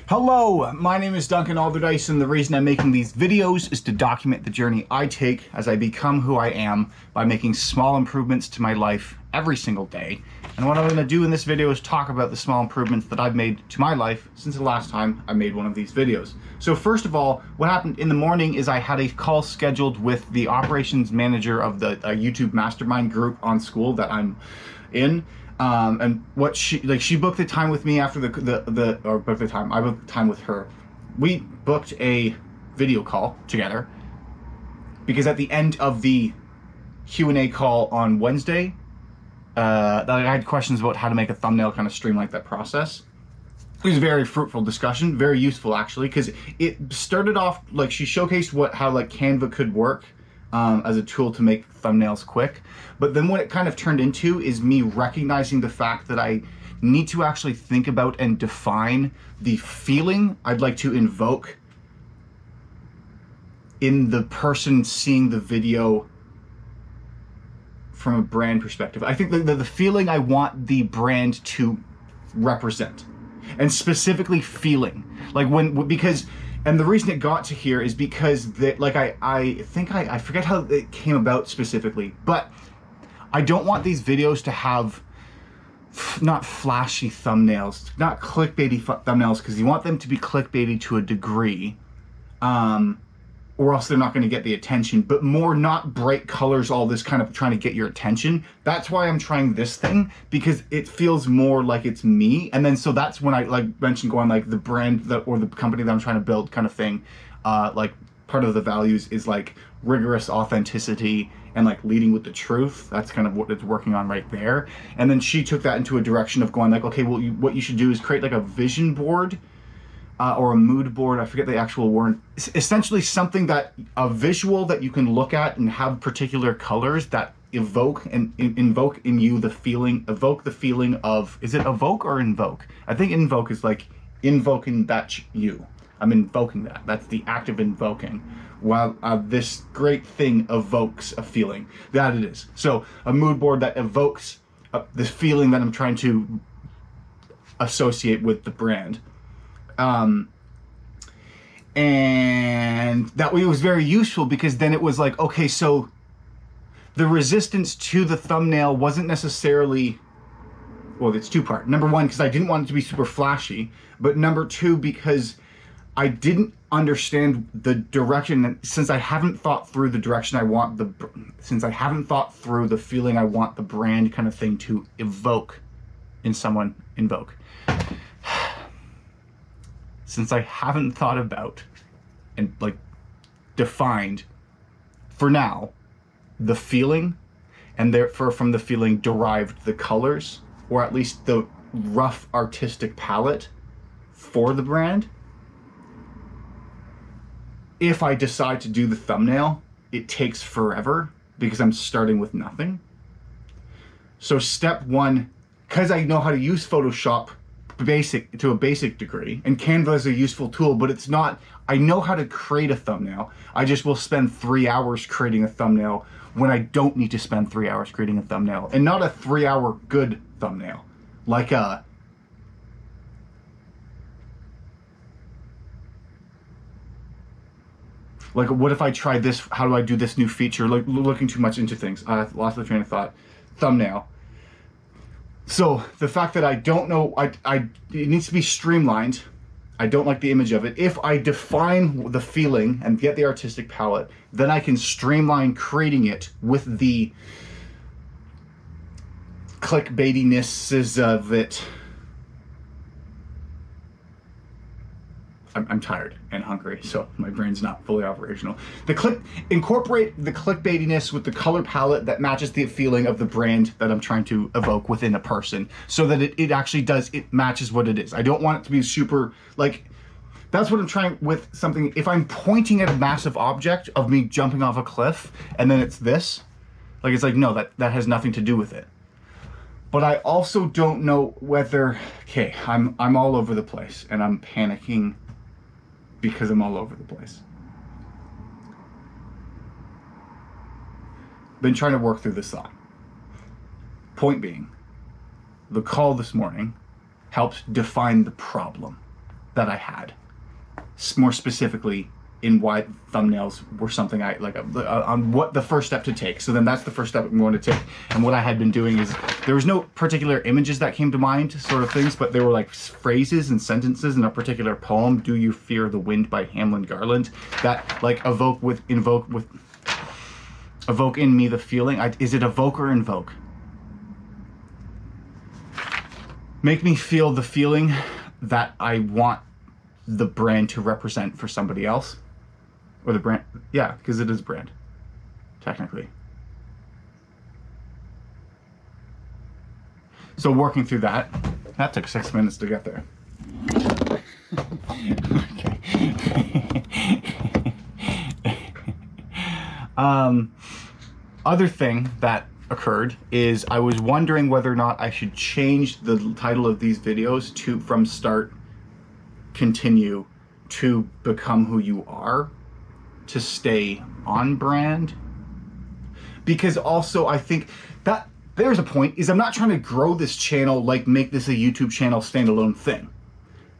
Hello, my name is Duncan Alderdice, and the reason I'm making these videos is to document the journey I take as I become who I am by making small improvements to my life every single day. And what I'm going to do in this video is talk about the small improvements that I've made to my life since the last time I made one of these videos. So first of all, what happened in the morning is I had a call scheduled with the operations manager of the YouTube mastermind group on school that I'm in. And what she booked the time with me after I booked the time with her. We booked a video call together because at the end of the Q&A call on Wednesday, I had questions about how to make a thumbnail, kind of streamline that process. It was a very fruitful discussion, very useful actually, because it started off like she showcased how like Canva could work as a tool to make thumbnails quick. But then what it kind of turned into is me recognizing the fact that I need to actually think about and define the feeling I'd like to invoke in the person seeing the video from a brand perspective. I think the feeling I want the brand to represent, and specifically feeling like because and the reason it got to here is because I forget how it came about specifically, but I don't want these videos to have not flashy thumbnails, not clickbaity thumbnails, because you want them to be clickbaity to a degree, or else they're not going to get the attention, but more not bright colors, all this kind of trying to get your attention. That's why I'm trying this thing, because it feels more like it's me. And then so that's when I mentioned going like the brand or the company that I'm trying to build kind of thing. Like part of the values is like rigorous authenticity and like leading with the truth. That's kind of what it's working on right there. And then she took that into a direction of going like, okay, well, what you should do is create like a vision board or a mood board. I forget the actual word. It's essentially something a visual that you can look at and have particular colors that evoke in you the feeling of, is it evoke or invoke? I think invoke is like invoking that you. I'm invoking that. That's the act of invoking. While this great thing evokes a feeling, that it is. So a mood board that evokes the feeling that I'm trying to associate with the brand. And that way it was very useful, because then it was like, okay, so the resistance to the thumbnail wasn't necessarily, well, it's two-part. Number one, because I didn't want it to be super flashy, but number two, because I didn't understand the direction, since I haven't thought through the direction I want since I haven't thought through the feeling I want the brand kind of thing to evoke in someone, since I haven't thought about and like defined for now the feeling, and therefore from the feeling derived the colors, or at least the rough artistic palette for the brand, if I decide to do the thumbnail, it takes forever because I'm starting with nothing. So step one, because I know how to use Photoshop to a basic degree, and Canva is a useful tool, but it's not, I know how to create a thumbnail. I just will spend 3 hours creating a thumbnail when I don't need to spend 3 hours creating a thumbnail, and not a 3-hour good thumbnail. Like what if I try this? How do I do this new feature? Like looking too much into things. I lost the train of thought. Thumbnail. So the fact that I don't know, it needs to be streamlined. I don't like the image of it. If I define the feeling and get the artistic palette, then I can streamline creating it with the clickbaitiness of it. I'm tired and hungry, so my brain's not fully operational. Incorporate the clickbaitiness with the color palette that matches the feeling of the brand that I'm trying to evoke within a person, so that it actually matches what it is. I don't want it to be super, like, that's what I'm trying with something. If I'm pointing at a massive object of me jumping off a cliff and then it's this, like, it's like, no, that has nothing to do with it. But I also don't know whether, okay, I'm all over the place and I'm panicking because I'm all over the place. Been trying to work through this thought. Point being, the call this morning helped define the problem that I had. More specifically, in why thumbnails were something I like, on what the first step to take. So then that's the first step I'm going to take. And what I had been doing is, there was no particular images that came to mind, sort of things, but there were like phrases and sentences in a particular poem, Do You Fear the Wind by Hamlin Garland, that like evoke in me the feeling. Is it evoke or invoke? Make me feel the feeling that I want the brand to represent for somebody else. Or the brand, yeah, because it is brand, technically. So working through that took 6 minutes to get there. Other thing that occurred is I was wondering whether or not I should change the title of these videos from Start, Continue to Become Who You Are, to stay on brand. Because also I think that there's a point, is I'm not trying to grow this channel, like make this a YouTube channel standalone thing.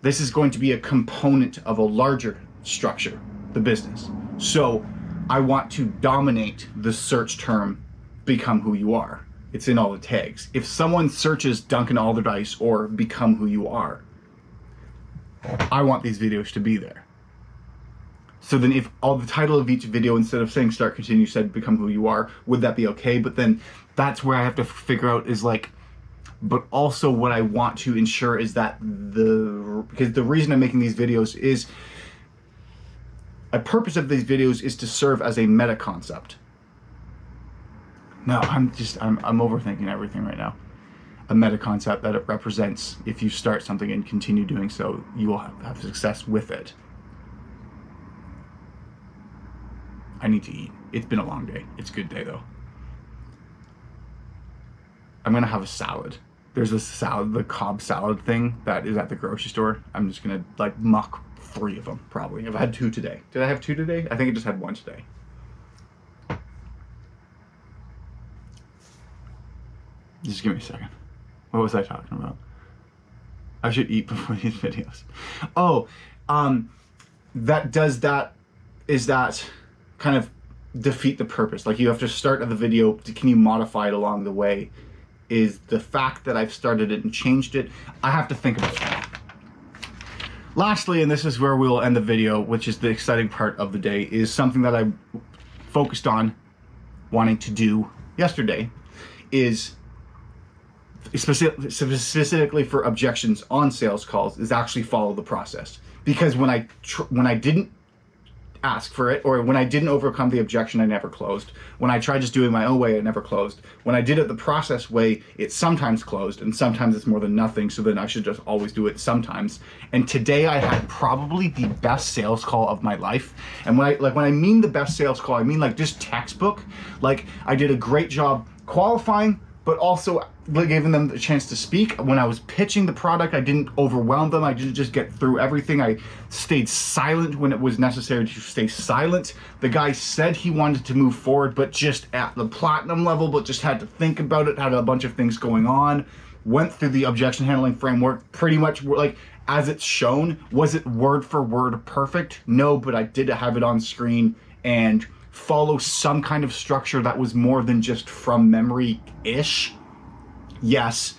This is going to be a component of a larger structure, the business. So I want to dominate the search term Become Who You Are. It's in all the tags. If someone searches Duncan Alderdice or Become Who You Are, I want these videos to be there. So then if all the title of each video, instead of saying Start, Continue, said Become Who You Are, would that be okay? But then that's where I have to figure out is like, but also what I want to ensure is that because the reason I'm making these videos is, a purpose of these videos is to serve as a meta concept. No, I'm overthinking everything right now. A meta concept that it represents, if you start something and continue doing so, you will have success with it. I need to eat. It's been a long day. It's a good day though. I'm gonna have a salad. There's a salad, the Cobb salad thing that is at the grocery store. I'm just gonna like muck 3 of them probably. I've had 2 today. Did I have 2 today? I think I just had 1 today. Just give me a second. What was I talking about? I should eat before these videos. Oh, is that kind of defeat the purpose? Like you have to start of the video, can you modify it along the way? Is the fact that I've started it and changed it, I have to think about that. Lastly, and this is where we'll end the video, which is the exciting part of the day, is something that I focused on wanting to do yesterday, is specifically for objections on sales calls, is actually follow the process. Because when I didn't ask for it, or when I didn't overcome the objection, I never closed. When I tried just doing my own way, it never closed. When I did it the process way, it sometimes closed, and sometimes it's more than nothing, so then I should just always do it sometimes. And today I had probably the best sales call of my life. And when I mean the best sales call, I mean like just textbook. Like I did a great job qualifying, but also giving them the chance to speak. When I was pitching the product, I didn't overwhelm them. I didn't just get through everything. I stayed silent when it was necessary to stay silent. The guy said he wanted to move forward, but just at the platinum level, but just had to think about it, had a bunch of things going on. Went through the objection handling framework pretty much like as it's shown. Was it word for word perfect? No, but I did have it on screen and follow some kind of structure that was more than just from memory-ish. Yes.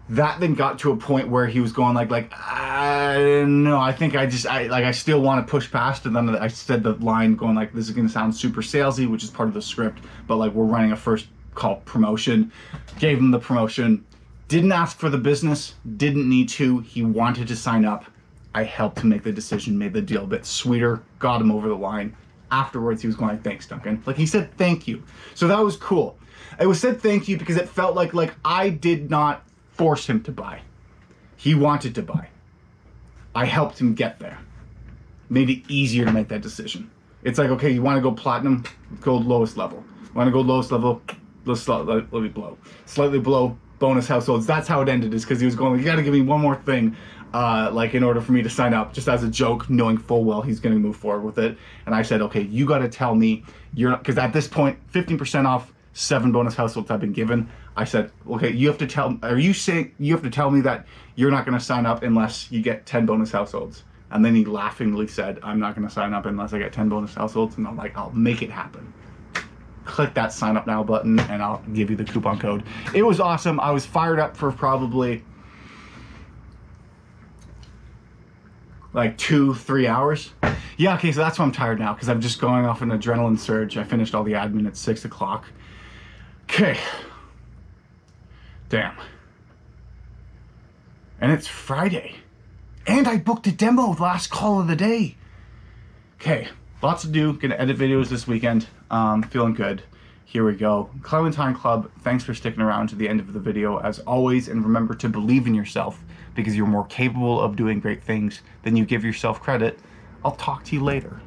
That then got to a point where he was going no, I think I still want to push past. And then I said the line going like, this is going to sound super salesy, which is part of the script, but like we're running a first call promotion. Gave him the promotion. Didn't ask for the business. Didn't need to. He wanted to sign up. I helped him make the decision, made the deal a bit sweeter, got him over the line. Afterwards, he was going like, thanks, Duncan. Like he said, thank you. So that was cool. It was said thank you because it felt like I did not force him to buy. He wanted to buy. I helped him get there. Made it easier to make that decision. It's like, okay, you want to go platinum? Go lowest level. Want to go lowest level? Let me blow. Slightly below bonus households. That's how it ended, is because he was going, you got to give me one more thing. In order for me to sign up, just as a joke, knowing full well he's going to move forward with it. And I said, okay, you got to tell me because at this point, 15% off, 7 bonus households have been given. I said, okay, you have to tell me that you're not going to sign up unless you get 10 bonus households. And then he laughingly said, I'm not going to sign up unless I get 10 bonus households. And I'm like, I'll make it happen. Click that sign up now button and I'll give you the coupon code. It was awesome. I was fired up for probably like 2-3 hours. Yeah, okay, so that's why I'm tired now, because I'm just going off an adrenaline surge. I finished all the admin at 6 o'clock. Okay. Damn. And it's Friday. And I booked a demo last call of the day. Okay, lots to do. Gonna edit videos this weekend. Feeling good. Here we go. Clementine Club, thanks for sticking around to the end of the video as always, and remember to believe in yourself because you're more capable of doing great things than you give yourself credit. I'll talk to you later.